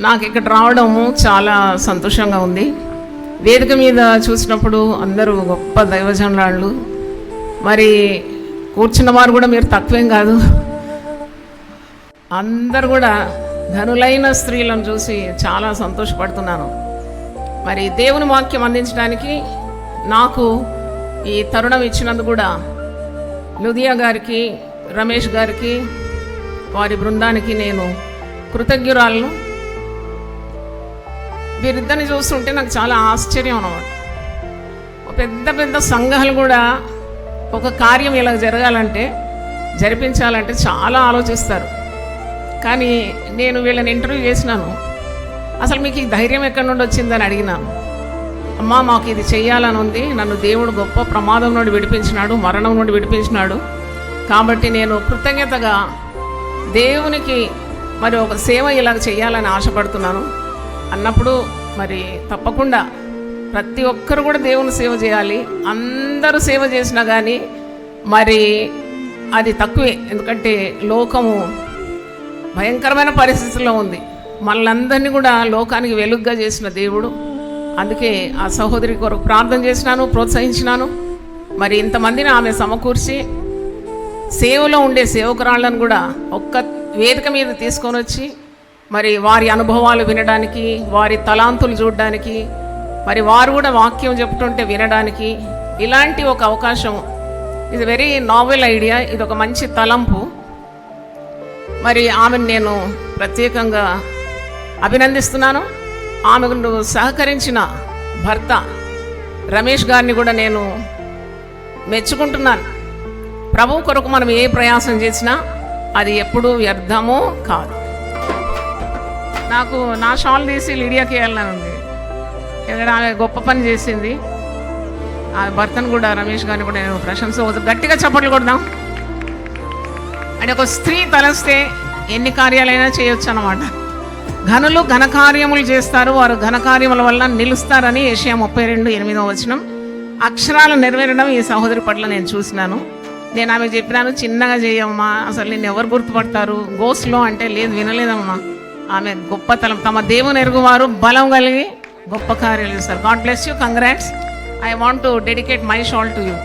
నాకు ఇక్కడ రావడము చాలా సంతోషంగా ఉంది. వేదిక మీద చూసినప్పుడు అందరూ గొప్ప దైవజనులు, మరి కూర్చున్న వారు కూడా మీరు తక్కువేం కాదు. అందరు కూడా ధనులైన స్త్రీలను చూసి చాలా సంతోషపడుతున్నాను. మరి దేవుని వాక్యం అందించడానికి నాకు ఈ తరుణం ఇచ్చినందుకు కూడా లుదియా గారికి, రమేష్ గారికి, వారి బృందానికి నేను కృతజ్ఞురాలను. వీరిద్దరిని చూస్తుంటే నాకు చాలా ఆశ్చర్యం అన్నమాట. పెద్ద పెద్ద సంఘాలు కూడా ఒక కార్యం ఇలా జరగాలంటే, జరిపించాలంటే చాలా ఆలోచిస్తారు. కానీ నేను వీళ్ళని ఇంటర్వ్యూ చేసినాను. అసలు మీకు ఈ ధైర్యం ఎక్కడి నుండి వచ్చిందని అడిగినాను. అమ్మా, మాకు ఇది చెయ్యాలని ఉంది, నన్ను దేవుడు గొప్ప ప్రమాదం నుండి విడిపించినాడు, మరణం నుండి విడిపించినాడు, కాబట్టి నేను కృతజ్ఞతగా దేవునికి మరి ఒక సేవ ఇలాగ చేయాలని ఆశపడుతున్నాను అన్నప్పుడు, మరి తప్పకుండా ప్రతి ఒక్కరు కూడా దేవుని సేవ చేయాలి. అందరూ సేవ చేసినా కానీ మరి అది తక్కువే. ఎందుకంటే లోకము భయంకరమైన పరిస్థితుల్లో ఉంది. మనందరినీ కూడా లోకానికి వెలుగుగా చేసిన దేవుడు. అందుకే ఆ సహోదరి కొరకు ప్రార్థన చేసినాను, ప్రోత్సహించినాను. మరి ఇంతమందిని ఆమె సమకూర్చి సేవలో ఉండే సేవకురాళ్ళను కూడా ఒక్క వేదిక మీద తీసుకొని వచ్చి మరి వారి అనుభవాలు వినడానికి, వారి తలాంతులు చూడడానికి, మరి వారు కూడా వాక్యం చెప్తుంటే వినడానికి ఇలాంటి ఒక అవకాశం, ఇది వెరీ నావెల్ ఐడియా. ఇది ఒక మంచి తలంపు. మరి ఆమెను నేను ప్రత్యేకంగా అభినందిస్తున్నాను. ఆమెకు సహకరించిన భర్త రమేష్ గారిని కూడా నేను మెచ్చుకుంటున్నాను. ప్రభు కొరకు మనం ఏ ప్రయాసం చేసినా అది ఎప్పుడూ వ్యర్థమూ కాదు. నాకు నా షాల్ తీసి లిడియాకి వెళ్ళాలని ఉంది. ఎందుకంటే ఆమె గొప్ప పని చేసింది. ఆ భర్తను కూడా, రమేష్ గారిని కూడా నేను ప్రశంస గట్టిగా చప్పట్లు కొడదాం. అంటే ఒక స్త్రీ తలస్తే ఎన్ని కార్యాలైనా చేయొచ్చు అన్నమాట. ఘనులు ఘనకార్యములు చేస్తారు, వారు ఘనకార్యముల వల్ల నిలుస్తారని యెషయా 32:8 అక్షరాలు నెరవేరడం ఈ సహోదరి పట్ల నేను చూసినాను. నేను ఆమె చెప్పినాను, చిన్నగా చేయమ్మా, అసలు నేను ఎవరు గుర్తుపడతారు గోస్లో అంటే, లేదు వినలేదమ్మా. ఆమె గొప్ప తమ దేవుని ఎరుగువారు, బలం కలిగి గొప్ప కార్యాలు చేస్తారు. God bless you, congrats. I want to dedicate my shawl to you.